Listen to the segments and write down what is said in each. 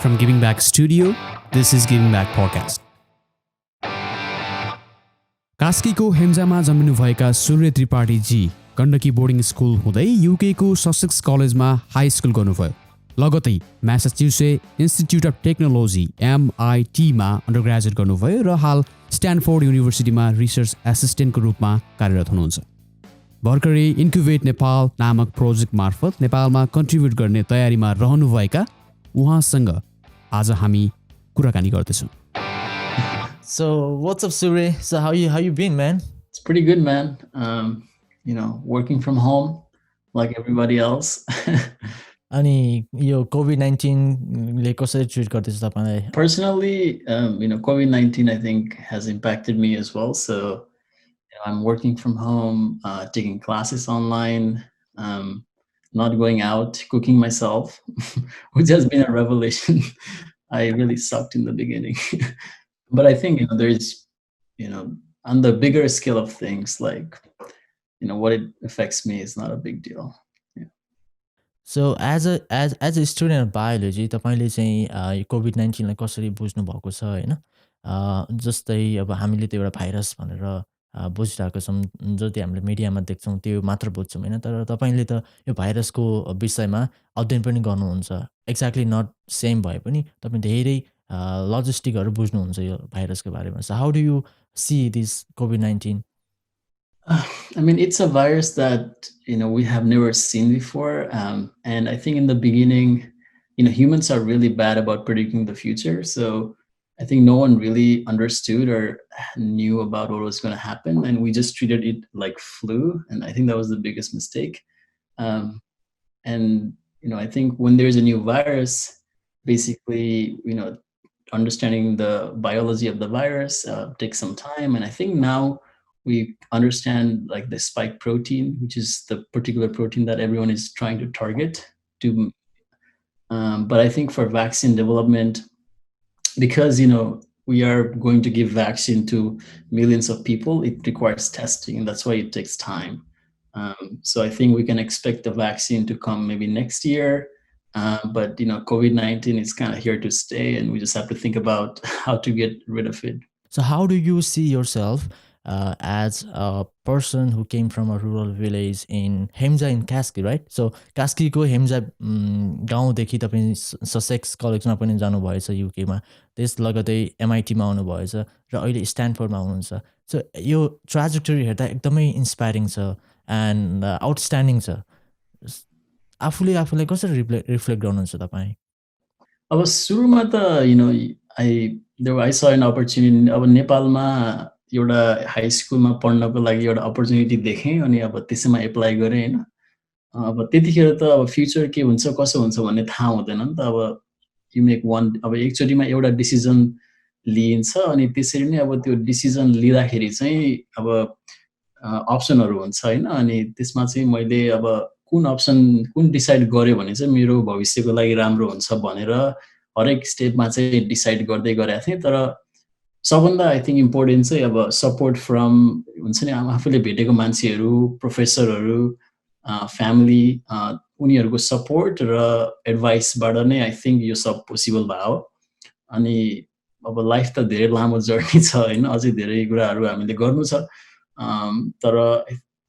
From Giving Back Studio, this is Giving Back Podcast. कास्कीको हेम्जामा जन्मिनुभएका सूर्य Tripathi ji Gandaki boarding school हुँदै युकेको Sussex कलेजमा high school गर्नुभयो। लगतै म्यासाचुसेट्स इन्स्टिट्युट अफ टेक्नोलोजी MITमा अन्डरग्रेजुएट गर्नुभयो र हाल स्ट्यानफोर्ड युनिभर्सिटीमा रिसर्च एसिस्टेन्टको रूपमा कार्यरत हुनुहुन्छ। भर्खरै इन्क्युबेट नेपाल नामक प्रोजेक्ट मार्फत नेपालमा कन्ट्रिब्युट गर्ने तयारीमा रहनुभएका उहाँसँग आज हामी कुराकानी गर्दैछौँ। So what's up, Surya? So how you been, man? It's pretty good, man. Working from home like everybody else. अनि यो COVID-19 ले कसरी ट्रिट गर्दैछ तपाईलाई? Personally, COVID-19 I think has impacted me as well. So I'm working from home, taking classes online, not going out, cooking myself, which has been a revelation. I really sucked in the beginning. But I think there's on the bigger scale of things, like what it affects me is not a big deal. Yeah. So as a student of biology, तपाईले चाहिँ COVID-19 लाई कसरी बुझ्नु भएको छ हैन? जस्तै अब हामीले त्यो एउटा भाइरस भनेर बुझिरहेको छौं, जति हामीले मिडियामा देख्छौं त्यो मात्र बुझ्छौं हैन, तर तपाईले त यो भाइरसको विषयमा अध्ययन पनि गर्नुहुन्छ। एक्ज्याक्टली नट सेम भए पनि तपाई धेरै logisticहरू बुझ्नुहुन्छ यो भाइरसको बारेमा। So how do you see this COVID-19? I mean, it's a virus that we have never seen before, and I think in the beginning, humans are really bad about predicting the future. So I think no one really understood or knew about what was going to happen, and we just treated it like flu, and I think that was the biggest mistake. And I think when there's a new virus, basically, understanding the biology of the virus takes some time, and I think now we understand like the spike protein, which is the particular protein that everyone is trying to target to. But I think for vaccine development, because we are going to give vaccine to millions of people, it requires testing, and that's why it takes time. So I think we can expect the vaccine to come maybe next year. But COVID-19 is kind of here to stay, and we just have to think about how to get rid of it. So how do you see yourself as a person who came from a rural village in Hemja in Kaski, right? So Kaski ko Hemja गाउँदेखि तपाईं Sussex कलेजमा पनि जानुभएछ युकेमा, त्यस लगतै MITमा आउनुभएछ र अहिले स्ट्यानफोर्डमा हुनुहुन्छ। So यो ट्र्याजेक्टरी हेर्दा एकदमै इन्स्पायरिङ छ एन्ड आउटस्ट्यान्डिङ छ। आफूलाई कसरी रिफ्लेक्ट गर्नुहुन्छ तपाईं? अब सुरुमा त I saw an opportunity. अब नेपालमा एउटा हाई स्कुलमा पढ्नको लागि एउटा अपर्च्युनिटी देखेँ, अनि अब त्यसैमा एप्लाई गरेँ हैन। अब त्यतिखेर त अब फ्युचर के हुन्छ कसो हुन्छ भन्ने थाहा हुँदैन नि त। अब यु मेक वान, अब एकचोटीमा एउटा डिसिजन लिइन्छ, अनि त्यसरी नै अब त्यो डिसिजन लिँदाखेरि चाहिँ अब अप्सनहरु हुन्छ हैन। अनि त्यसमा चाहिँ मैले अब कुन डिसाइड गर्यो भने चाहिँ मेरो भविष्यको लागि राम्रो हुन्छ भनेर हरेक स्टेपमा चाहिँ डिसाइड गर्दै गरेको थिएँ। तर सबभन्दा आई थिंक इम्पोर्टेन्ट चाहिँ अब सपोर्ट फ्रम हुन्छ नि, आफूले भेटेको मान्छेहरू, प्रोफेसरहरू, फ्यामिली, उनीहरूको सपोर्ट र एडभाइसबाट नै आई थिंक यो सब पोसिबल भयो। अनि अब लाइफ त धेरै लामो जर्नी छ हैन, अझै धेरै कुराहरू हामीले गर्नु छ। तर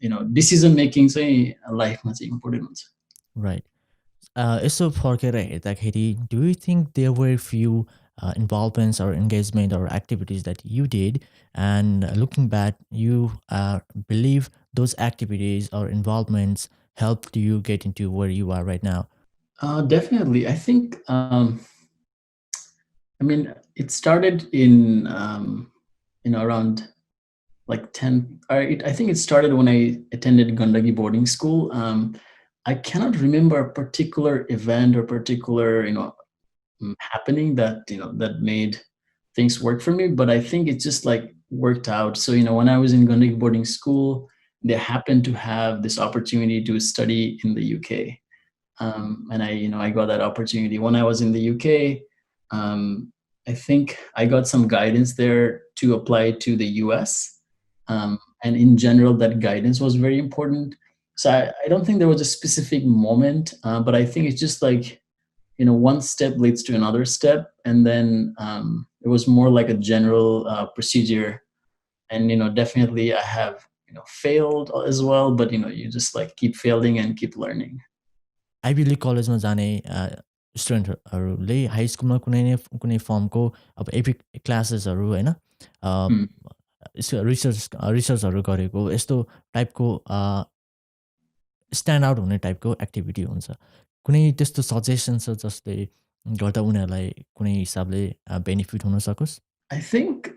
डिसिजन मेकिङ चाहिँ लाइफमा चाहिँ इम्पोर्टेन्ट हुन्छ। राइट। यसो फर्केर हेर्दाखेरि do you think there were few involvements or engagement or activities that you did, and looking back you believe those activities or involvements helped you get into where you are right now? Definitely. I think it started in around like 10, I think it started when I attended Gandagi boarding school. I cannot remember a particular event or particular happening that that made things work for me, but I think it just like worked out. So when I was in Gandagi boarding school, they happened to have this opportunity to study in the UK, and I got that opportunity. When I was in the UK, I think I got some guidance there to apply to the US, and in general that guidance was very important. So I don't think there was a specific moment, but I think it's just like one step leads to another step, and then it was more like a general procedure. And definitely I have failed as well, but you just like keep failing and keep learning. Ivy league कलेजमा जाने स्टुडेन्टहरूले high स्कुलमा कुनै फर्मको अब epic क्लासेसहरू होइन Hmm. रिसर्चहरू गरेको यस्तो टाइपको स्ट्यान्ड आउट हुने टाइपको एक्टिभिटी हुन्छ। कुनै त्यस्तो सजेसन छ जसले गर्दा उनीहरूलाई कुनै हिसाबले बेनिफिट हुन सकोस्? I think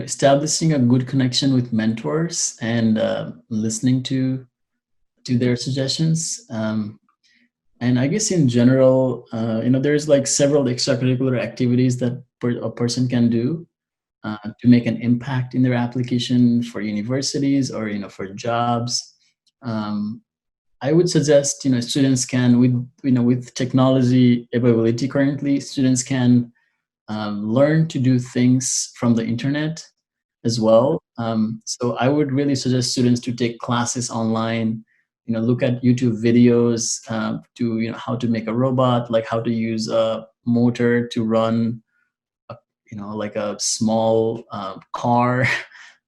establishing a good connection with mentors and listening to their suggestions. And I guess in general, there's like several extracurricular activities that a person can do to make an impact in their application for universities or for jobs. I would suggest students can, with technology availability currently, students can learn to do things from the internet as well. So I would really suggest students to take classes online, look at YouTube videos to how to make a robot, like how to use a motor to run like a small car.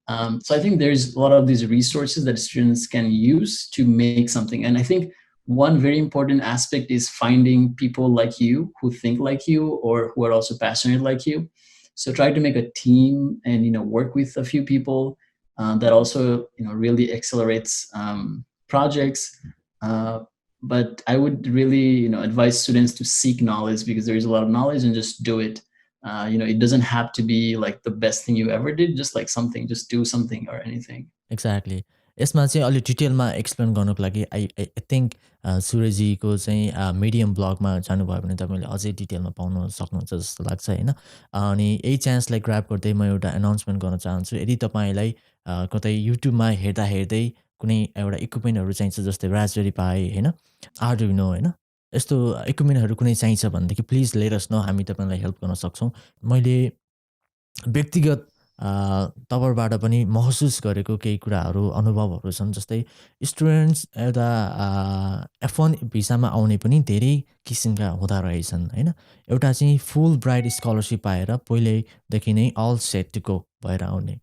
So I think there's a lot of these resources that students can use to make something. And I think one very important aspect is finding people like you who think like you or who are also passionate like you. So try to make a team and work with a few people that also really accelerates projects. But I would really advise students to seek knowledge, because there is a lot of knowledge, and just do it. It doesn't have to be like the best thing you ever did, just like something, just do something or anything. Exactly. यसमा चाहिँ अलि डिटेलमा explain गर्नुको लागि I think सूर्यजीको चाहिँ medium ब्लगमा जानुभयो भने तपाईँले अझै डिटेलमा पाउन सक्नुहुन्छ जस्तो लाग्छ होइन। अनि यही चान्सलाई ग्राब गर्दै म एउटा एनाउन्समेन्ट गर्न चाहन्छु। यदि तपाईँलाई कतै युट्युबमा हेर्दा हेर्दै कुनै एउटा इक्विपमेन्टहरू चाहिन्छ, जस्तै रास्पबेरी पाई होइन, आर्डुइनो होइन, यस्तो इक्विपमेन्टहरू कुनै चाहिन्छ भनेदेखि प्लिज लेट अस नो, हामी तपाईँलाई हेल्प गर्न सक्छौँ। मैले व्यक्तिगत तवरबाट पनि महसुस गरेको केही कुराहरू, अनुभवहरू छन्। जस्तै स्टुडेन्ट्स एउटा F1 भिसामा आउने पनि धेरै किसिमका हुँदा रहेछन् होइन। एउटा चाहिँ फुल ब्राइट स्कलरसिप पाएर पहिल्यैदेखि नै अल सेट टु गो भएर आउने,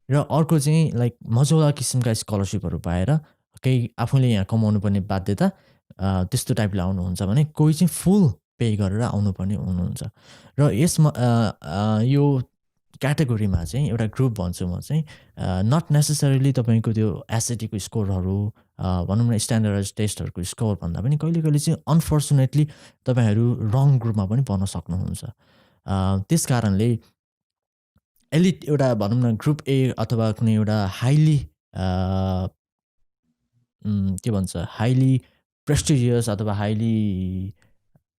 र अर्को चाहिँ लाइक मजौला किसिमका स्कलरसिपहरू पाएर केही आफूले यहाँ कमाउनु पर्ने बाध्यता त्यस्तो टाइपले आउनुहुन्छ भने, कोही चाहिँ फुल पे गरेर आउनुपर्ने हुनुहुन्छ। र यसमा यो क्याटेगोरीमा चाहिँ एउटा ग्रुप भन्छु म चाहिँ, नट नेसेसरीली तपाईँको त्यो एसएटीको स्कोरहरू भनौँ न, स्ट्यान्डर्डाइज टेस्टहरूको स्कोर भन्दा पनि कहिले कहिले चाहिँ अनफर्चुनेटली तपाईँहरू रङ ग्रुपमा पनि पर्न सक्नुहुन्छ। त्यस कारणले एलिट एउटा भनौँ न ग्रुप ए अथवा कुनै एउटा हाइली के भन्छ, हाइली प्रेस्टिजियस अथवा हाइली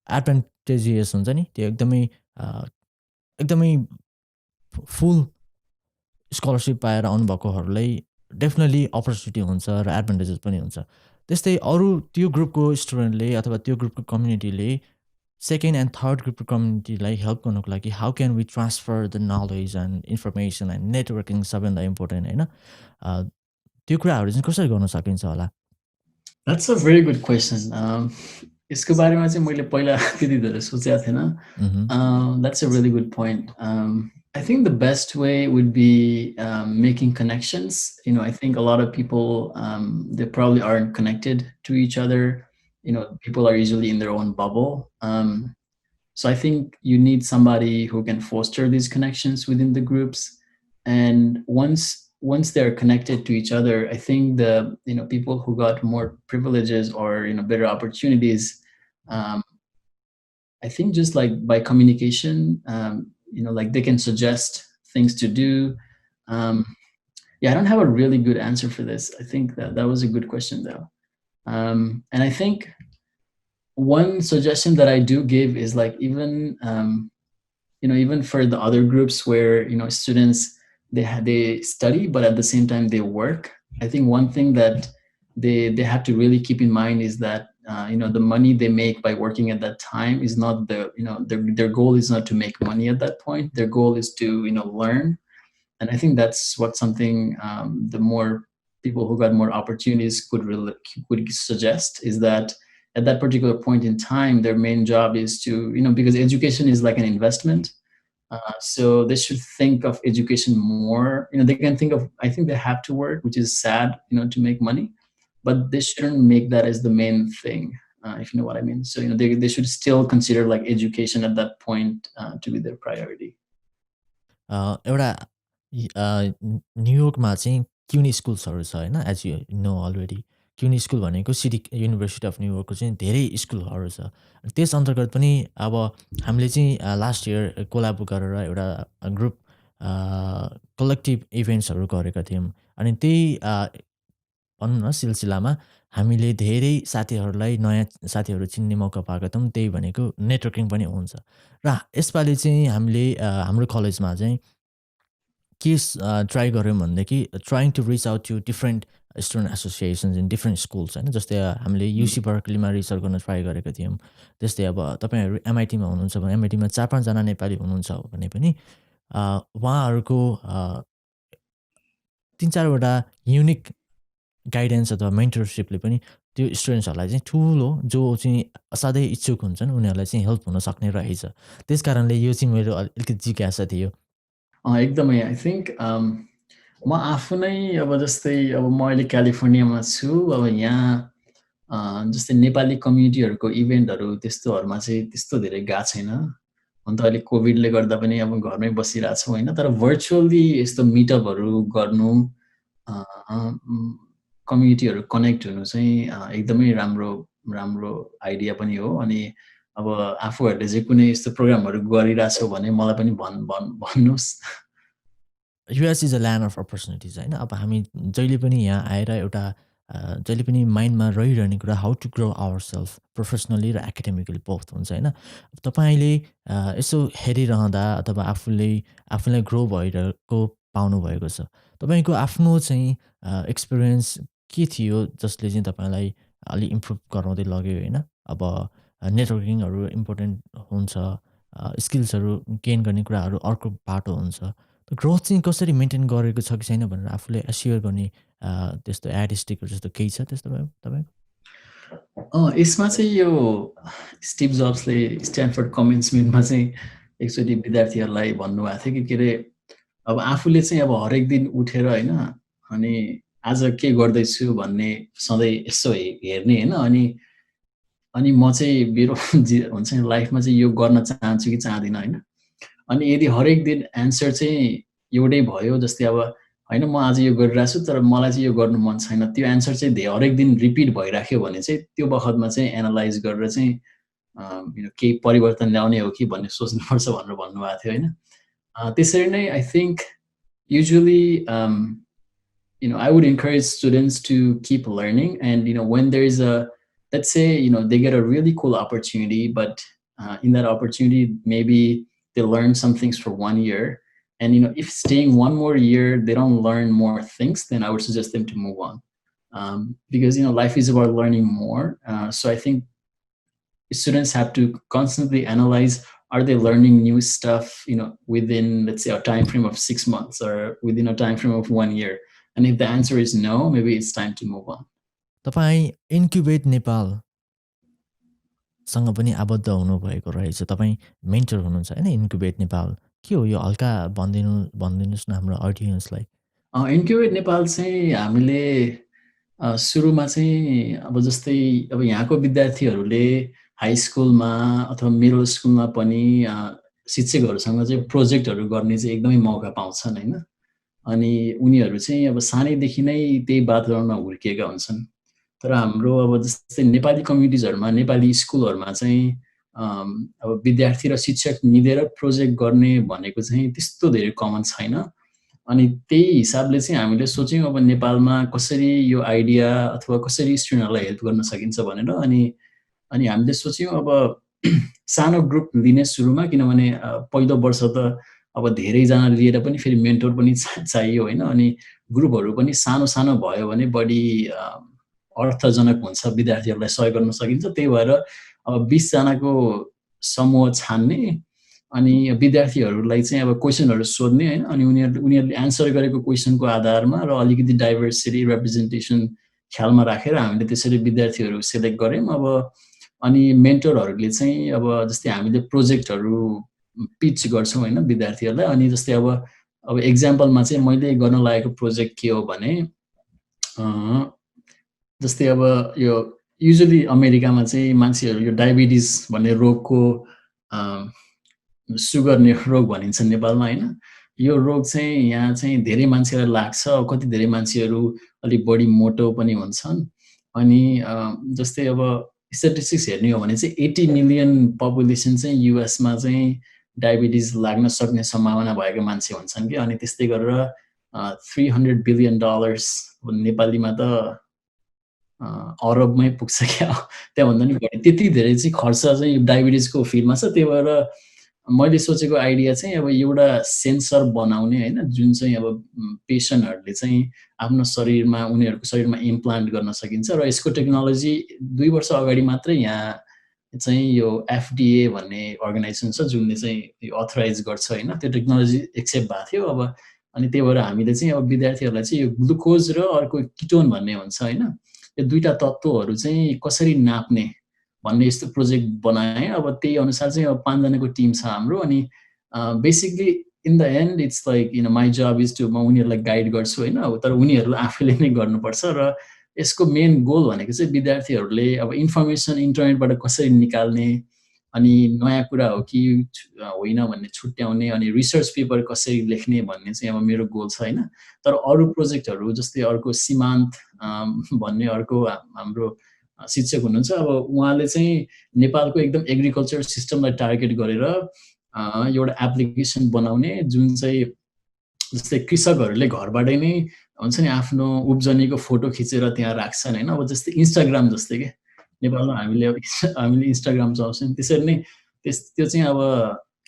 एडभान्टेजियस हुन्छ नि, त्यो एकदमै फुल स्कलरसिप पाएर आउनुभएकोहरूलाई डेफिनेटली अपर्च्युनिटी हुन्छ र एडभान्टेजेस पनि हुन्छ। त्यस्तै अरू त्यो ग्रुपको स्टुडेन्टले अथवा त्यो ग्रुपको कम्युनिटीले सेकेन्ड एन्ड थर्ड ग्रुपको कम्युनिटीलाई हेल्प गर्नुको लागि how can we transfer the knowledge and information and networking सबैभन्दा इम्पोर्टेन्ट होइन, त्यो कुराहरू चाहिँ कसरी गर्न सकिन्छ होला? That's a very good question. यसको बारेमा चाहिँ मैले पहिला त्यति धेरै सोचेको थिएन. That's a really good point. I think the best way would be making connections. I think a lot of people, they probably aren't connected to each other. People are usually in their own bubble. So I think you need somebody who can foster these connections within the groups. And once they're connected to each other, I think the people who got more privileges or better opportunities, I think just like by communication, like they can suggest things to do. Yeah, I don't have a really good answer for this. I think that was a good question though. And I think one suggestion that I do give is like even even for the other groups where students they study but at the same time they work. I think one thing that they have to really keep in mind is that the money they make by working at that time is not their goal is not to make money at that point. Their goal is to learn. And I think that's what something the more people who got more opportunities could suggest, is that at that particular point in time, their main job is to, because education is like an investment. So they should think of education more. They can think of, I think they have to work, which is sad, to make money, but they shouldn't make that as the main thing, if you know what I mean. So, they should still consider like education at that point to be their priority. एउटा न्युयोर्कमा चाहिँ क्युनी स्कुल्सहरू छ होइन, as you know already. CUNY school भनेको city university of न्युयोर्कको चाहिँ धेरै स्कुलहरू छ। त्यस अन्तर्गत पनि अब हामीले चाहिँ लास्ट इयर कोलाबो गरेर एउटा ग्रुप कलेक्टिभ इभेन्ट्सहरू गरेका थियौँ। अनि त्यही भनौँ न सिलसिलामा हामीले धेरै साथीहरूलाई, नयाँ साथीहरू चिन्ने मौका पाएका थियौँ। त्यही भनेको नेटवर्किङ पनि हुन्छ। र यसपालि चाहिँ हामीले हाम्रो कलेजमा चाहिँ के ट्राई गऱ्यौँ भनेदेखि trying to reach out to different student associations in different schools होइन। जस्तै हामीले युसी बर्कलीमा रिसर्च गर्न ट्राई गरेका थियौँ। त्यस्तै अब तपाईँहरू एमआइटीमा हुनुहुन्छ भने एमआइटीमा 4-5 जना नेपाली हुनुहुन्छ भने पनि उहाँहरूको 3-4वटा युनिक गाइडेन्स अथवा मेन्टरसिपले पनि त्यो स्टुडेन्ट्सहरूलाई चाहिँ ठुलो, जो चाहिँ असाध्यै इच्छुक हुन्छन् उनीहरूलाई चाहिँ हेल्प हुन सक्ने रहेछ। त्यस कारणले यो चाहिँ मेरो अलिकति जिज्ञासा थियो। एकदमै आई थिङ्क म आफू नै अब जस्तै अब म अहिले क्यालिफोर्नियामा छु। अब यहाँ जस्तै नेपाली कम्युनिटीहरूको इभेन्टहरू त्यस्तोहरूमा चाहिँ त्यस्तो धेरै गएको छैन। हुन त अहिले कोभिडले गर्दा पनि अब घरमै बसिरहेको छौँ होइन। तर भर्चुअली यस्तो मिटअपहरू गर्नु, कम्युनिटीहरू कनेक्ट हुनु चाहिँ एकदमै राम्रो आइडिया पनि हो। अनि अब आफूहरूले चाहिँ कुनै यस्तो प्रोग्रामहरू गरिरहेछौ भने मलाई पनि भन्नुहोस्। US is a land of opportunities होइन। अब हामी जहिले पनि यहाँ आएर एउटा जहिले पनि माइन्डमा रहिरहने कुरा how to grow our self professionally र एकाडेमिकली बोथ हुन्छ होइन। तपाईँले यसो हेरिरहँदा अथवा आफूलाई ग्रो भइरहेको पाउनुभएको छ, तपाईँको आफ्नो चाहिँ एक्सपिरियन्स के थियो जसले चाहिँ तपाईँलाई अलिक इम्प्रुभ गराउँदै लग्यो होइन। अब नेटवर्किङहरू इम्पोर्टेन्ट हुन्छ, स्किल्सहरू गेन गर्ने कुराहरू अर्को बाटो हुन्छ। ग्रोथ चाहिँ कसरी मेन्टेन गरेको छ कि छैन भनेर आफूले एस्योर गर्ने त्यस्तो एडिस्टिकहरू जस्तो केही छ त्यस्तो तपाईँको? यसमा चाहिँ यो स्टिभ जब्सले स्ट्यानफोर्ड कमेन्समेन्टमा चाहिँ एकचोटि विद्यार्थीहरूलाई भन्नुभएको थियो कि के अरे अब आफूले चाहिँ अब हरेक दिन उठेर होइन अनि आज के गर्दैछु भन्ने सधैँ यसो हेर्ने होइन। अनि म चाहिँ मेरो हुन्छ नि लाइफमा चाहिँ यो गर्न चाहन्छु कि चाहदिनँ होइन। अनि यदि हरेक दिन एन्सर चाहिँ एउटै भयो, जस्तै अब होइन म आज यो गरिरहेको छु तर मलाई चाहिँ यो गर्नु मन छैन, त्यो एन्सर चाहिँ हरेक दिन रिपिट भइराख्यो भने चाहिँ त्यो बखतमा चाहिँ एनालाइज गरेर चाहिँ केही परिवर्तन ल्याउने हो कि भन्ने सोच्नुपर्छ भनेर भन्नुभएको थियो होइन। त्यसरी नै I think usually I would encourage students to keep learning. And, when there is let's say, they get a really cool opportunity, but in that opportunity, maybe they learn some things for 1 year. And, if staying one more year, they don't learn more things, then I would suggest them to move on. Because, life is about learning more. So I think students have to constantly analyze, are they learning new stuff, within, let's say, a time frame of 6 months or within a time frame of 1 year? And if the answer is no, maybe it's time to move on. तपाईँ incubate Nepal सँग पनि आबद्ध हुनुभएको रहेछ। तपाईँ mentor हुनुहुन्छ होइन incubate Nepal. के हो यो हल्का भनिदिनुहोस् न हाम्रो अडियन्सलाई। इन्क्युबेट नेपाल चाहिँ हामीले सुरुमा चाहिँ अब जस्तै अब यहाँको विद्यार्थीहरूले हाई स्कुलमा अथवा मिडल स्कुलमा पनि शिक्षकहरूसँग चाहिँ प्रोजेक्टहरू गर्ने चाहिँ एकदमै मौका पाउँछन् होइन। अनि उनीहरू चाहिँ अब सानैदेखि नै त्यही वातावरणमा हुर्किएका हुन्छन्। तर हाम्रो अब जस्तै नेपाली कम्युनिटिजहरूमा, नेपाली स्कुलहरूमा चाहिँ अब विद्यार्थी र शिक्षक मिलेर प्रोजेक्ट गर्ने भनेको चाहिँ त्यस्तो धेरै कमन छैन। अनि त्यही हिसाबले चाहिँ हामीले सोच्यौँ अब नेपालमा कसरी यो आइडिया अथवा कसरी स्टुडेन्टहरूलाई हेल्प गर्न सकिन्छ भनेर। अनि हामीले सोच्यौँ अब सानो ग्रुप लिने सुरुमा, किनभने पहिलो वर्ष त अब धेरैजना लिएर पनि फेरि मेन्टोर पनि चाहियो होइन। अनि ग्रुपहरू पनि सानो सानो भयो भने बढी अर्थजनक हुन्छ, विद्यार्थीहरूलाई सहयोग गर्न सकिन्छ। त्यही भएर अब 20 जनाको समूह छान्ने अनि विद्यार्थीहरूलाई चाहिँ अब क्वेसनहरू सोध्ने होइन। अनि उनीहरूले एन्सर गरेको क्वेसनको आधारमा र अलिकति डाइभर्सिटी रिप्रेजेन्टेसन ख्यालमा राखेर हामीले त्यसरी विद्यार्थीहरू सेलेक्ट गर्यौँ। अब अनि मेन्टरहरूले चाहिँ अब जस्तै हामीले प्रोजेक्टहरू पिच गर्छौँ होइन विद्यार्थीहरूलाई। अनि जस्तै अब एक्जाम्पलमा चाहिँ मैले गर्न लागेको प्रोजेक्ट के हो भने जस्तै अब यो युजुअली अमेरिकामा चाहिँ मान्छेहरू यो डायबिटिज भन्ने रोगको सुगर रोग भनिन्छ नेपालमा होइन। यो रोग चाहिँ यहाँ चाहिँ धेरै मान्छेलाई लाग्छ। कति धेरै मान्छेहरू अलिक बढी मोटो पनि हुन्छन्। अनि जस्तै अब स्ट्याटिस्टिक्स हेर्ने हो भने चाहिँ 80 मिलियन पपुलेसन चाहिँ युएसमा चाहिँ डायबिटिज लाग्न सक्ने सम्भावना भएको मान्छे हुन्छन् कि। अनि त्यस्तै गरेर $300 बिलियन नेपालीमा त अरबमै पुग्छ क्या, त्यहाँभन्दा नि बढी। त्यति धेरै चाहिँ खर्च चाहिँ डायबिटिजको फिल्डमा छ। त्यही भएर मैले सोचेको आइडिया चाहिँ अब एउटा सेन्सर बनाउने होइन, जुन चाहिँ अब पेसेन्टहरूले चाहिँ आफ्नो शरीरमा उनीहरूको शरीरमा इम्प्लान्ट गर्न सकिन्छ। र यसको टेक्नोलोजी 2 वर्ष अगाडि मात्रै यहाँ चाहिँ यो FDA भन्ने अर्गनाइजेसन छ जुनले चाहिँ यो अथराइज गर्छ होइन। त्यो टेक्नोलोजी एक्सेप्ट भएको थियो। अब अनि त्यही भएर हामीले चाहिँ अब विद्यार्थीहरूलाई चाहिँ यो ग्लुकोज र अर्को किटोन भन्ने हुन्छ होइन, यो दुईटा तत्त्वहरू चाहिँ कसरी नाप्ने भन्ने यस्तो प्रोजेक्ट बनाएँ। अब त्यही अनुसार चाहिँ अब 5 जनाको टिम छ हाम्रो। अनि basically in the end it's like my job is to, म उनीहरूलाई गाइड गर्छु होइन। अब तर उनीहरूले आफैले नै गर्नुपर्छ। र यसको मेन गोल भनेको चाहिँ विद्यार्थीहरूले अब इन्फर्मेसन इन्टरनेटबाट कसरी निकाल्ने, अनि नयाँ कुरा हो कि होइन भन्ने छुट्याउने, अनि रिसर्च पेपर कसरी लेख्ने भन्ने चाहिँ अब मेरो गोल छ होइन। तर अरू प्रोजेक्टहरू जस्तै अर्को सीमान्त भन्ने अर्को हाम्रो शिक्षक हुनुहुन्छ। अब उहाँले चाहिँ नेपालको एकदम एग्रिकल्चर सिस्टमलाई टार्गेट गरेर एउटा एप्लिकेसन बनाउने, जुन चाहिँ जस्तै कृषकहरूले घरबाटै नै हुन्छ नि आफ्नो उब्जनीको फोटो खिचेर त्यहाँ राख्छन् होइन। अब जस्तै इन्स्टाग्राम जस्तै के, नेपालमा हामीले इन्स्टाग्राम चलाउँछौँ त्यसरी नै त्यो चाहिँ अब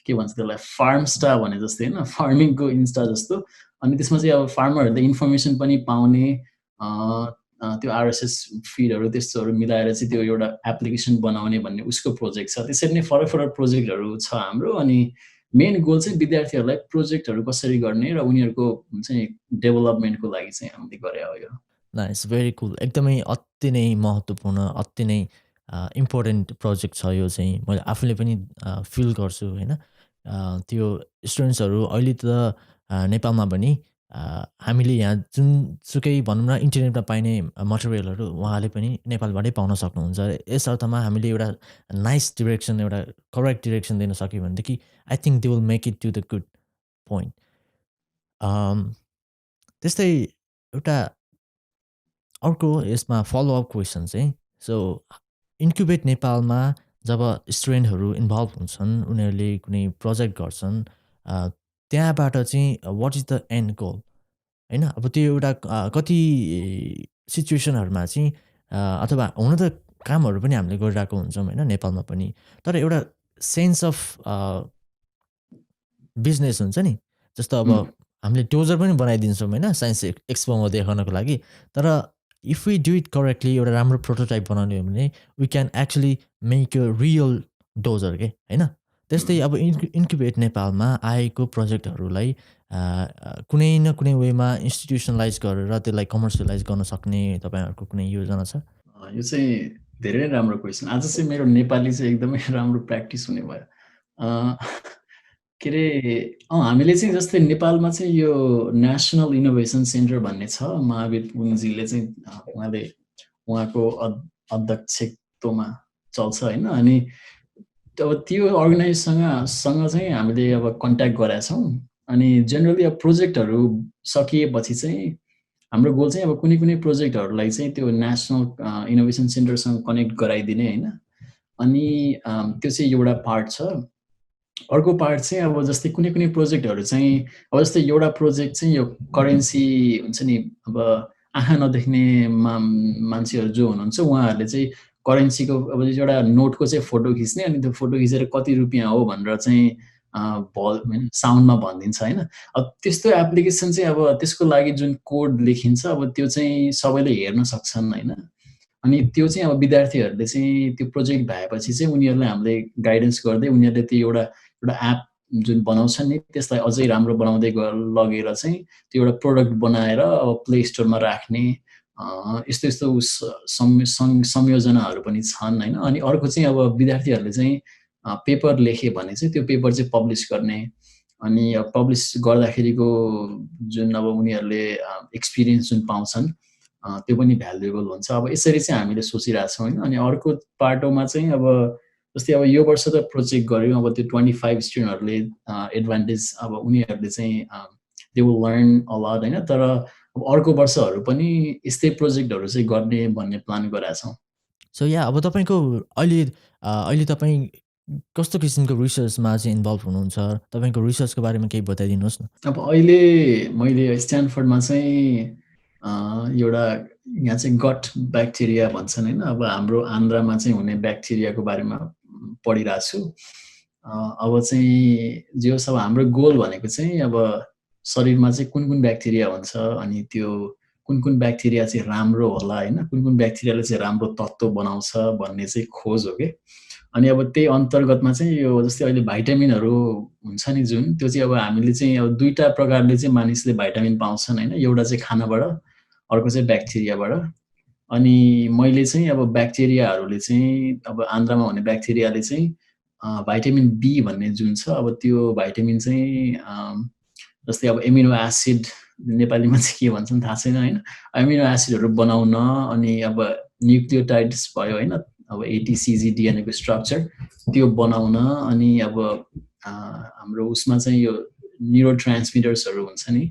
के भन्छ त्यसलाई, फार्मस्टा भने जस्तै होइन, फार्मिङको इन्स्टा जस्तो। अनि त्यसमा चाहिँ अब फार्मरहरूले इन्फर्मेसन पनि पाउने, त्यो RSS फिडहरू त्यस्तोहरू मिलाएर चाहिँ त्यो एउटा एप्लिकेसन बनाउने भन्ने उसको प्रोजेक्ट छ। त्यसरी नै फरक फरक प्रोजेक्टहरू छ हाम्रो। अनि मेन गोल चाहिँ विद्यार्थीहरूलाई प्रोजेक्टहरू कसरी गर्ने र उनीहरूको चाहिँ डेभलपमेन्टको लागि चाहिँ हामीले गरे हो यो। नाइस, भेरी कुल। एकदमै अति नै महत्त्वपूर्ण, अति नै इम्पोर्टेन्ट प्रोजेक्ट छ यो चाहिँ। मैले आफूले पनि फिल गर्छु होइन। त्यो स्टुडेन्ट्सहरू अहिले त नेपालमा पनि हामीले यहाँ जुनसुकै भनौँ न इन्टरनेटमा पाइने मटेरियलहरू उहाँले पनि नेपालबाटै पाउन सक्नुहुन्छ। यस अर्थमा हामीले एउटा नाइस डिरेक्सन, एउटा करेक्ट डिरेक्सन दिन सक्यो भनेदेखि I think they will make it to the good point. त्यस्तै एउटा अर्को यसमा फलोअप क्वेसन चाहिँ, सो इन्क्युबेट नेपालमा जब स्टुडेन्टहरू इन्भल्भ हुन्छन्, उनीहरूले कुनै प्रोजेक्ट गर्छन्, त्यहाँबाट चाहिँ what is the end goal होइन। अब त्यो एउटा कति सिचुएसनहरूमा चाहिँ अथवा हुन त कामहरू पनि हामीले गरिरहेको हुन्छौँ होइन नेपालमा पनि, तर एउटा सेन्स अफ बिजनेस हुन्छ नि। जस्तो अब हामीले डोजर पनि बनाइदिन्छौँ होइन साइन्स एक्सपोमा देखाउनको लागि। तर if we do it correctly, एउटा राम्रो प्रोटोटाइप बनाउने हो भने we can actually make a real dozer के होइन। त्यस्तै अब इन्क्युबेट नेपालमा आएको प्रोजेक्टहरूलाई कुनै न कुनै वेमा इन्स्टिट्युसनलाइज गरेर त्यसलाई कमर्सियलाइज गर्न सक्ने तपाईँहरूको कुनै योजना छ? यो चाहिँ धेरै नै राम्रो क्वेसन। आज चाहिँ मेरो नेपाली चाहिँ एकदमै राम्रो प्र्याक्टिस हुने भयो। के अरे हामीले चाहिँ जस्तै नेपालमा चाहिँ यो नेसनल इनोभेसन सेन्टर भन्ने छ, महावीर पुञ्जीले चाहिँ उहाँको अध्यक्षत्वमा चल्छ होइन। अनि अब त्यो अर्गनाइजेसनसँग चाहिँ हामीले अब कन्ट्याक्ट गरेका छौँ। अनि जेनरली अब प्रोजेक्टहरू सकिएपछि चाहिँ हाम्रो गोल चाहिँ अब कुनै कुनै प्रोजेक्टहरूलाई चाहिँ त्यो नेसनल इनोभेसन सेन्टरसँग कनेक्ट गराइदिने होइन। अनि त्यो चाहिँ एउटा पार्ट छ। अर्को पार्ट चाहिँ अब जस्तै कुनै कुनै प्रोजेक्टहरू चाहिँ अब जस्तै एउटा प्रोजेक्ट चाहिँ यो करेन्सी हुन्छ नि, अब आँखा नदेख्ने मान्छेहरू जो हुनुहुन्छ उहाँहरूले चाहिँ करेन्सीको अब एउटा नोटको चाहिँ फोटो खिच्ने, अनि त्यो फोटो खिचेर कति रुपियाँ हो भनेर चाहिँ साउन्डमा भनिदिन्छ होइन। अब त्यस्तो एप्लिकेसन चाहिँ अब त्यसको लागि जुन कोड लेखिन्छ अब त्यो चाहिँ सबैले हेर्न सक्छन् होइन। अनि त्यो चाहिँ अब विद्यार्थीहरूले चाहिँ त्यो प्रोजेक्ट भएपछि चाहिँ उनीहरूलाई हामीले गाइडेन्स गर्दै उनीहरूले त्यो एउटा एप जुन बनाउँछन् नि त्यसलाई अझै राम्रो बनाउँदै लगेर चाहिँ त्यो एउटा प्रोडक्ट बनाएर अब प्ले स्टोरमा राख्ने, यस्तो यस्तो संयोजनाहरू पनि छन् होइन। अनि अर्को चाहिँ अब विद्यार्थीहरूले चाहिँ पेपर लेखे भने चाहिँ त्यो पेपर चाहिँ पब्लिस गर्ने, अनि पब्लिस गर्दाखेरिको जुन अब उनीहरूले एक्सपिरियन्स जुन पाउँछन् त्यो पनि भ्यालुएबल हुन्छ। अब यसरी चाहिँ हामीले सोचिरहेछौँ होइन। अनि अर्को पाटोमा चाहिँ अब जस्तै अब यो वर्ष त प्रोजेक्ट गऱ्यौँ, अब त्यो 25 स्टुडेन्टहरूले एडभान्टेज अब उनीहरूले चाहिँ they will learn a lot होइन। तर अब अर्को वर्षहरू पनि यस्तै प्रोजेक्टहरू चाहिँ गर्ने भन्ने प्लान गरेका छौँ। सो या अब तपाईँको अहिले तपाईँ कस्तो किसिमको रिसर्चमा चाहिँ इन्भल्भ हुनुहुन्छ? तपाईँको रिसर्चको बारेमा केही बताइदिनुहोस् न। अब अहिले मैले स्ट्यानफोर्डमा चाहिँ एउटा यहाँ चाहिँ गट ब्याक्टेरिया भन्छन् होइन। अब हाम्रो आन्द्रामा चाहिँ हुने ब्याक्टेरियाको बारेमा पढिरहेको छु। अब चाहिँ जे होस्, अब हाम्रो गोल भनेको चाहिँ अब शरीरमा चाहिँ कुन कुन ब्याक्टेरिया हुन्छ, अनि त्यो कुन कुन ब्याक्टेरिया चाहिँ राम्रो होला होइन, कुन कुन ब्याक्टेरियाले चाहिँ राम्रो तत्त्व बनाउँछ भन्ने चाहिँ खोज हो कि। अनि अब त्यही अन्तर्गतमा चाहिँ यो जस्तै अहिले भाइटामिनहरू हुन्छ नि जुन, त्यो चाहिँ अब हामीले चाहिँ अब 2टा प्रकारले चाहिँ मानिसले भाइटामिन पाउँछन् होइन। एउटा चाहिँ खानाबाट, अर्को चाहिँ ब्याक्टेरियाबाट। अनि मैले चाहिँ अब ब्याक्टेरियाहरूले चाहिँ अब आन्द्रामा हुने ब्याक्टेरियाले चाहिँ भाइटामिन बी भन्ने जुन छ, अब त्यो भाइटामिन चाहिँ जस्तै अब एमिनो एसिड नेपालीमा चाहिँ के भन्छन् थाहा छैन होइन। एमिनो एसिडहरू बनाउन, अनि अब न्युक्लियोटाइड्स भयो होइन, अब एटिसिजी डिएनएको स्ट्रक्चर त्यो बनाउन, अनि अब हाम्रो उसमा चाहिँ यो न्युरो ट्रान्समिटर्सहरू हुन्छ नि,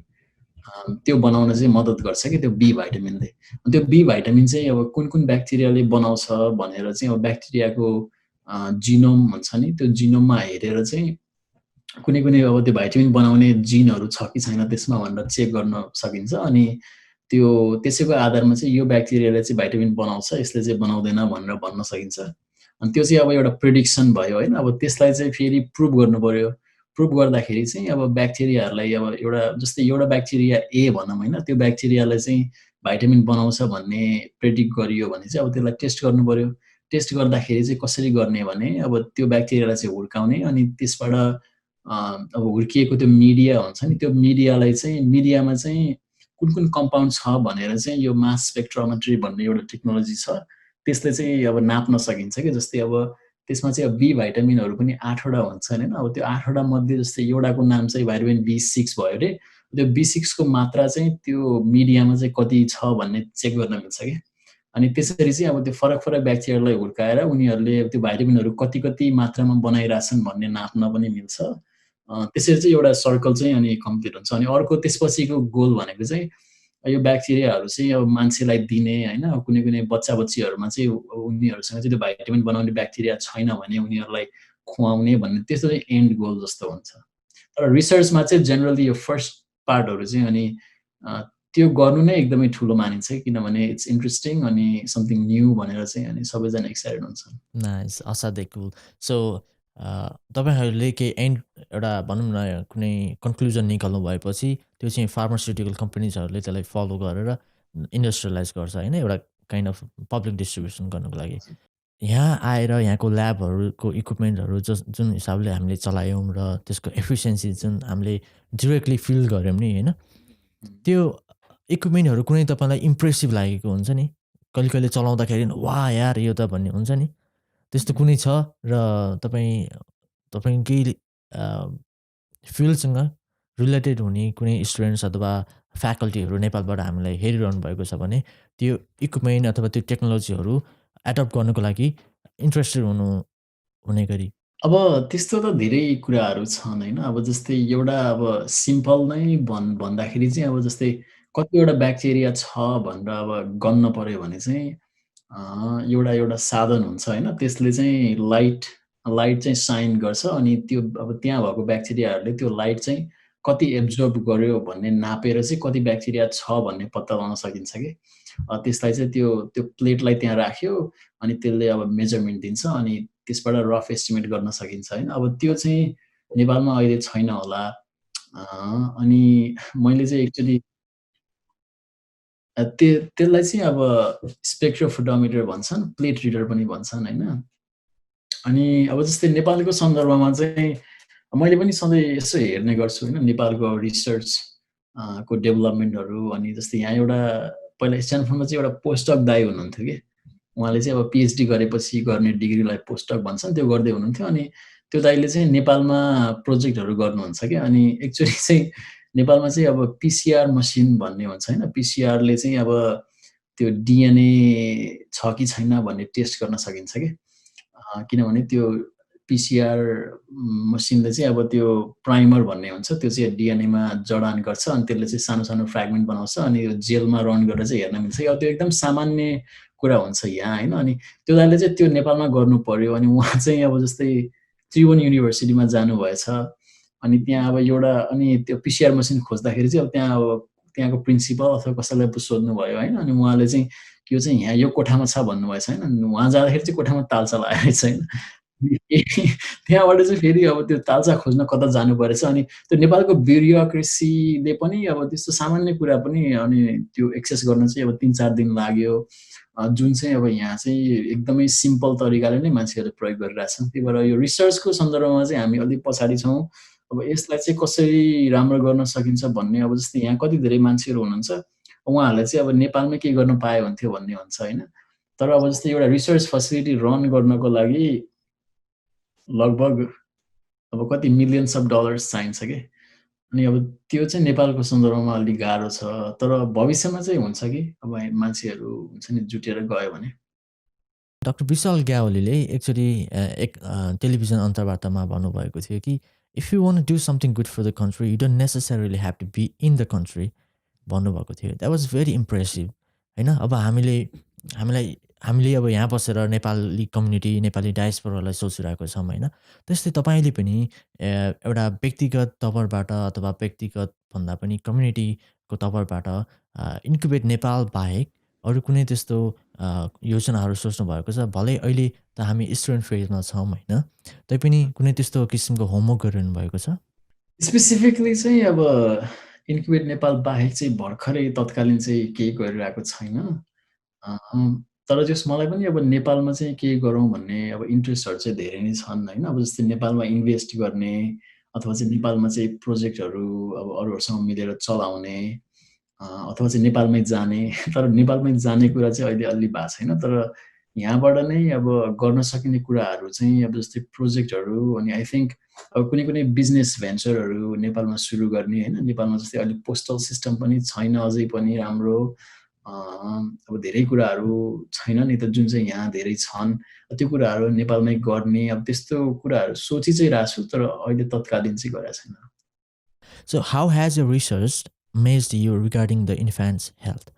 त्यो बनाउन चाहिँ मद्दत गर्छ कि त्यो बी भाइटामिनले। त्यो बी भाइटामिन चाहिँ अब कुन कुन ब्याक्टेरियाले बनाउँछ भनेर चाहिँ अब ब्याक्टेरियाको जिनोम हुन्छ नि, त्यो जिनोममा हेरेर चाहिँ कुनै कुनै अब त्यो भाइटामिन बनाउने जिनहरू छ कि छैन त्यसमा भनेर चेक गर्न सकिन्छ। अनि त्यो त्यसैको आधारमा चाहिँ यो ब्याक्टेरियाले चाहिँ भाइटामिन बनाउँछ, यसले चाहिँ बनाउँदैन भनेर भन्न सकिन्छ। अनि त्यो चाहिँ अब एउटा प्रिडिक्सन भयो होइन। अब त्यसलाई चाहिँ फेरि प्रुभ गर्नु पर्यो। प्रुभ गर्दाखेरि चाहिँ अब ब्याक्टेरियाहरूलाई अब एउटा जस्तै एउटा ब्याक्टेरिया ए भनौँ होइन, त्यो ब्याक्टेरियालाई चाहिँ भाइटामिन बनाउँछ भन्ने प्रेडिक्ट गरियो भने चाहिँ अब त्यसलाई टेस्ट गर्नु पर्यो। टेस्ट गर्दाखेरि चाहिँ कसरी गर्ने भने अब त्यो ब्याक्टेरियालाई चाहिँ हुर्काउने, अनि त्यसबाट अब हुर्किएको त्यो मिडिया हुन्छ नि, त्यो मिडियालाई चाहिँ मिडियामा चाहिँ कुन कुन कम्पाउन्ड छ भनेर चाहिँ यो मास स्पेक्ट्रोमेट्री भन्ने एउटा टेक्नोलोजी छ, त्यसले चाहिँ अब नाप्न सकिन्छ कि। जस्तै अब त्यसमा चाहिँ अब बी भाइटामिनहरू पनि 8वटा हुन्छन् होइन। अब त्यो 8वटा मध्ये जस्तै एउटाको नाम चाहिँ भाइटामिन B6 भयो अरे, त्यो B6 को मात्रा चाहिँ त्यो मिडियामा चाहिँ कति छ भन्ने चेक गर्न मिल्छ कि। अनि त्यसरी चाहिँ अब त्यो फरक फरक ब्याक्टेरियालाई हुर्काएर उनीहरूले त्यो भाइटामिनहरू कति कति मात्रामा बनाइरहेछन् भन्ने नाप्न पनि मिल्छ। त्यसरी चाहिँ एउटा सर्कल चाहिँ अनि कम्प्लिट हुन्छ। अनि अर्को त्यसपछिको गोल भनेको चाहिँ यो ब्याक्टेरियाहरू चाहिँ अब मान्छेलाई दिने होइन, कुनै कुनै बच्चा-बच्चीहरूमा चाहिँ उनीहरूसँग चाहिँ त्यो भाइटामिन बनाउने ब्याक्टेरिया छैन भने उनीहरूलाई खुवाउने भन्ने त्यस्तो चाहिँ एन्ड गोल जस्तो हुन्छ। तर रिसर्चमा चाहिँ जेनरली यो फर्स्ट पार्टहरू चाहिँ अनि त्यो गर्नु नै एकदमै ठुलो मानिन्छ, किनभने इट्स इन्ट्रेस्टिङ अनि समथिङ न्यू भनेर चाहिँ अनि सबैजना एक्साइटेड हुन्छन्। नाइस, असाध्यै कुल। सो तपाईँहरूले केही एन्ड एउटा भनौँ न कुनै कन्क्लुजन निकाल्नु भएपछि त्यो चाहिँ फार्मास्युटिकल कम्पनीजहरूले त्यसलाई फलो गरेर इन्डस्ट्रियलाइज गर्छ होइन, एउटा काइन्ड अफ पब्लिक डिस्ट्रिब्युसन गर्नुको लागि। यहाँ आएर यहाँको ल्याबहरूको इक्विपमेन्टहरू जुन हिसाबले हामीले चलायौँ र त्यसको एफिसियन्सी जुन हामीले डिरेक्टली फिल गऱ्यौँ नि होइन, त्यो इक्विपमेन्टहरू कुनै तपाईँलाई इम्प्रेसिभ लागेको हुन्छ नि, कहिले कहिले चलाउँदाखेरि वाह यार यो त भन्ने हुन्छ नि, त्यस्तो कुनै छ र तपाईँकै फिल्डसँग रिलेटेड हुने कुनै स्टुडेन्ट्स अथवा फ्याकल्टीहरू नेपालबाट हामीलाई हेरिरहनु भएको छ भने त्यो इक्विपमेन्ट अथवा त्यो टेक्नोलोजीहरू एडप्ट गर्नुको लागि इन्ट्रेस्टेड हुने गरी? अब त्यस्तो त धेरै कुराहरू छन् होइन। अब जस्तै एउटा अब सिम्पल नै भन्दाखेरि चाहिँ अब जस्तै कतिवटा ब्याक्टेरिया छ भनेर अब गन्न पर्यो भने चाहिँ एउटा साधन हुन्छ होइन, त्यसले चाहिँ लाइट चाहिँ साइन गर्छ, अनि त्यो अब त्यहाँ भएको ब्याक्टेरियाहरूले त्यो लाइट चाहिँ कति एब्जर्ब गर्यो भन्ने नापेर चाहिँ कति ब्याक्टेरिया छ भन्ने पत्ता लगाउन सकिन्छ कि। त्यसलाई चाहिँ त्यो प्लेटलाई त्यहाँ राख्यो, अनि त्यसले अब मेजरमेन्ट दिन्छ, अनि त्यसबाट रफ एस्टिमेट गर्न सकिन्छ होइन। अब त्यो चाहिँ नेपालमा अहिले छैन होला। अनि मैले चाहिँ एक्चुअली त्यसलाई चाहिँ अब स्पेक्ट्रोफोटोमिटर भन्छन्, प्लेट रिडर पनि भन्छन् होइन। अनि अब जस्तै नेपालको सन्दर्भमा चाहिँ मैले पनि सधैँ यसो हेर्ने गर्छु होइन, नेपालको रिसर्च को डेभलपमेन्टहरू। अनि जस्तै यहाँ एउटा पहिला स्ट्यानफोर्डमा चाहिँ एउटा पोस्टडक दाइ हुनुहुन्थ्यो कि उहाँले चाहिँ अब PhD गरेपछि गर्ने डिग्रीलाई पोस्टडक भन्छन् त्यो गर्दै हुनुहुन्थ्यो अनि त्यो दाइले चाहिँ नेपालमा प्रोजेक्टहरू गर्नुहुन्छ क्या अनि एक्चुअली चाहिँ नेपालमा चाहिँ अब PCR मसिन भन्ने हुन्छ होइन PCRले चाहिँ अब त्यो DNA छ कि छैन भन्ने टेस्ट गर्न सकिन्छ कि किनभने त्यो PCR मसिनले चाहिँ अब त्यो प्राइमर भन्ने हुन्छ त्यो चाहिँ डिएनएमा जडान गर्छ अनि त्यसले चाहिँ सानो सानो फ्रेगमेन्ट बनाउँछ अनि यो जेलमा रन गरेर चाहिँ हेर्न मिल्छ अब त्यो एकदम सामान्य कुरा हुन्छ यहाँ होइन अनि त्यो दाइले चाहिँ त्यो नेपालमा गर्नु पर्यो अनि उहाँ चाहिँ अब जस्तै त्रिभुवन युनिभर्सिटीमा जानुभएछ अनि त्यहाँ अब एउटा अनि त्यो PCR मसिन खोज्दाखेरि चाहिँ अब त्यहाँको प्रिन्सिपल अथवा कसैलाई पो सोध्नुभयो होइन अनि उहाँले चाहिँ यो चाहिँ यहाँ यो कोठामा छ भन्नुभएछ होइन उहाँ जाँदाखेरि चाहिँ कोठामा तालचा लगाएको छैन त्यहाँबाट चाहिँ फेरि अब त्यो तालचा खोज्न कता जानु परेछ अनि त्यो नेपालको ब्युरोक्रेसीले पनि अब त्यस्तो सामान्य कुरा पनि अनि त्यो एक्सेस गर्न चाहिँ अब 3-4 दिन लाग्यो जुन चाहिँ अब यहाँ चाहिँ एकदमै सिम्पल तरिकाले नै मान्छेहरूले प्रयोग गरिरहेछन् त्यही भएर यो रिसर्चको सन्दर्भमा चाहिँ हामी अलिक पछाडि छौँ अब यसलाई चाहिँ कसरी राम्रो गर्न सकिन्छ भन्ने अब जस्तै यहाँ कति धेरै मान्छेहरू हुनुहुन्छ उहाँहरूले चाहिँ अब नेपालमै के गर्न पाए हुन्थ्यो भन्ने हुन्छ होइन तर अब जस्तै एउटा रिसर्च फेसिलिटी रन गर्नको लागि लगभग अब कति मिलियन्स अफ डलर्स चाहिन्छ कि अनि अब त्यो चाहिँ नेपालको सन्दर्भमा अलिक गाह्रो छ तर भविष्यमा चाहिँ हुन्छ कि अब मान्छेहरू हुन्छ नि जुटेर गयो भने डाक्टर विशाल ग्यावलीले एक्चुअली एक टेलिभिजन अन्तर्वार्तामा भन्नुभएको थियो कि if you want do something good for the country you don't necessarily have to be in the country भन्नुभएको थियो द्याट वाज भेरी इम्प्रेसिभ होइन अब हामीले अब यहाँ बसेर नेपाली कम्युनिटी नेपाली डायस्पोरालाई सोचिरहेको छौँ होइन त्यस्तै तपाईँले पनि एउटा व्यक्तिगत तवरबाट अथवा व्यक्तिगत भन्दा पनि कम्युनिटीको तवरबाट इन्क्युबेट नेपाल बाहेक अरू कुनै त्यस्तो योजनाहरू सोच्नु भएको छ भलै अहिले त हामी स्टुडेन्ट फेजमा छौँ होइन तैपनि कुनै त्यस्तो किसिमको होमवर्क गरिरहनु भएको छ स्पेसिफिकली चाहिँ अब इन्क्युबेट नेपाल बाहेक चाहिँ भर्खरै तत्कालीन चाहिँ केही गरिरहेको छैन तर जस मलाई पनि अब नेपालमा चाहिँ के गरौँ भन्ने अब इन्ट्रेस्टहरू चाहिँ धेरै नै छन् होइन अब जस्तै नेपालमा इन्भेस्ट गर्ने अथवा चाहिँ नेपालमा चाहिँ प्रोजेक्टहरू अब अरूहरूसँग मिलेर चलाउने अथवा चाहिँ नेपालमै जाने तर नेपालमै जाने कुरा चाहिँ अहिले अलि भएको छैन तर यहाँबाट नै अब गर्न सकिने कुराहरू चाहिँ अब जस्तै प्रोजेक्टहरू अनि आई थिङ्क अब कुनै कुनै बिजनेस भेन्चरहरू नेपालमा सुरु गर्ने होइन नेपालमा जस्तै अहिले पोस्टल सिस्टम पनि छैन अझै पनि राम्रो अब धेरै कुराहरू छैन नि त जुन चाहिँ यहाँ धेरै छन् त्यो कुराहरू नेपालमै गर्ने अब त्यस्तो कुराहरू सोची चाहिँ रहेको छु तर अहिले तत्कालीन चाहिँ गरेको छैन So how has your research amazed you regarding the infant's health?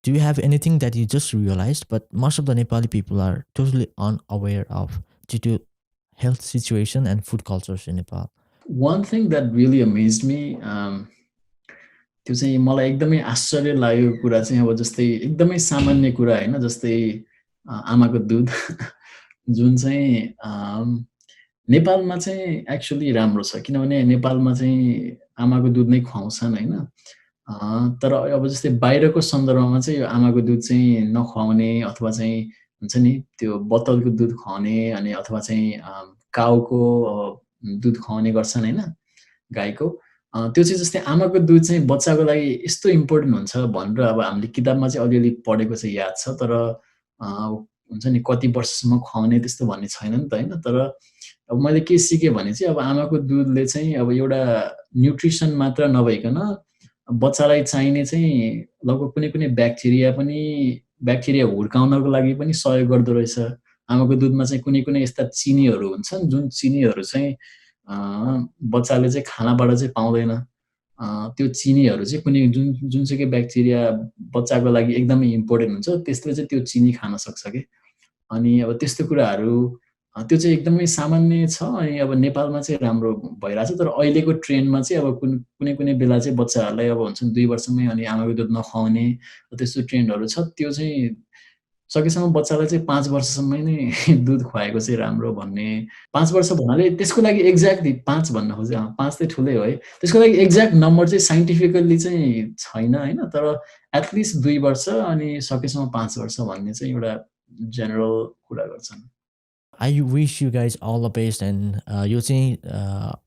Do you have anything that you just realized but most of the Nepali people are totally unaware of due to health situation and food cultures in Nepal? One thing that really amazed me त्यो चाहिँ मलाई एकदमै आश्चर्य लागेको कुरा चाहिँ अब जस्तै एकदमै सामान्य कुरा होइन जस्तै आमाको दुध जुन चाहिँ नेपालमा चाहिँ एक्चुअली राम्रो छ किनभने नेपालमा चाहिँ आमाको दुध नै खुवाउँछन् होइन तर अब जस्तै बाहिरको सन्दर्भमा चाहिँ यो आमाको दुध चाहिँ नखुवाउने अथवा चाहिँ हुन्छ नि त्यो बोतलको दुध खुवाउने अनि अथवा चाहिँ काउको दुध खुवाउने गर्छन् होइन गाईको त्यो चाहिँ जस्तै आमाको दुध चाहिँ बच्चाको लागि यस्तो इम्पोर्टेन्ट हुन्छ भनेर अब हामीले किताबमा चाहिँ अलिअलि पढेको चाहिँ याद छ तर हुन्छ नि कति वर्षसम्म खुवाउने त्यस्तो भन्ने छैन नि त होइन तर अब मैले के सिकेँ भने चाहिँ अब आमाको दुधले चाहिँ अब एउटा न्युट्रिसन मात्र नभइकन बच्चालाई चाहिने चाहिँ लगभग कुनै कुनै ब्याक्टेरिया हुर्काउनको लागि पनि सहयोग गर्दो रहेछ आमाको दुधमा चाहिँ कुनै कुनै यस्ता चिनीहरू हुन्छन् जुन चिनीहरू चाहिँ बच्चाले चाहिँ खानाबाट चाहिँ पाउँदैन त्यो चिनीहरू चाहिँ कुनै जुनसुकै ब्याक्टेरिया बच्चाको लागि एकदमै इम्पोर्टेन्ट हुन्छ त्यसले चाहिँ त्यो चिनी खान सक्छ कि अनि अब त्यस्तो कुराहरू त्यो चाहिँ एकदमै सामान्य छ अनि अब नेपालमा चाहिँ राम्रो भइरहेछ तर अहिलेको ट्रेन्डमा चाहिँ अब कुनै कुनै बेला चाहिँ बच्चाहरूलाई अब हुन्छ 2 वर्षमै अनि आमाको दुध नखुवाउने त्यस्तो ट्रेन्डहरू छ त्यो चाहिँ सकेसम्म बच्चालाई चाहिँ 5 वर्षसम्म नै दुध खुवाएको चाहिँ राम्रो भन्ने 5 वर्ष भन्नाले त्यसको लागि एक्ज्याक्टली 5 भन्न खोजे 5 चाहिँ ठुलै हो है त्यसको लागि एक्ज्याक्ट नम्बर चाहिँ साइन्टिफिकल्ली चाहिँ छैन होइन तर एटलिस्ट 2 वर्ष अनि सकेसम्म 5 वर्ष भन्ने चाहिँ एउटा जेनरल कुरा गर्छन् I wish you guys all the best and यो चाहिँ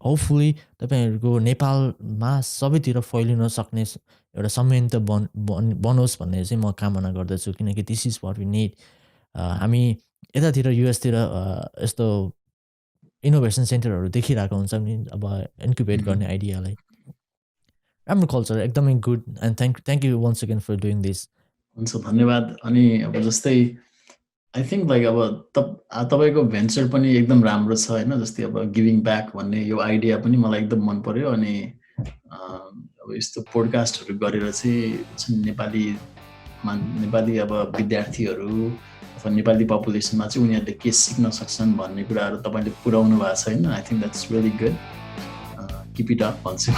होपफुली तपाईँहरूको नेपालमा सबैतिर फैलिन सक्ने एउटा संयन्त्र बनोस् भन्ने चाहिँ म कामना गर्दछु, किनकि this is what we need. हामी यतातिर युएसतिर यस्तो इनोभेसन सेन्टरहरू देखिरहेको हुन्छ नि, अब इन्क्युबेट गर्ने आइडियालाई। राम्रो कल्चर, एकदमै good, and thank you once again for doing this. हुन्छ, धन्यवाद। अनि अब जस्तै आई थिङ्क लाइक अब तपाईँको भेन्चर पनि एकदम राम्रो छ होइन, जस्तै अब गिभिङ ब्याक भन्ने यो आइडिया पनि मलाई एकदम मन पर्यो। अनि अब यस्तो पोडकास्टहरू गरेर चाहिँ नेपाली अब विद्यार्थीहरू अथवा नेपाली पपुलेसनमा चाहिँ उनीहरूले के सिक्न सक्छन् भन्ने कुराहरू तपाईँले पुर्याउनु भएको छ होइन। I think that's really good, keep it up भन्छु।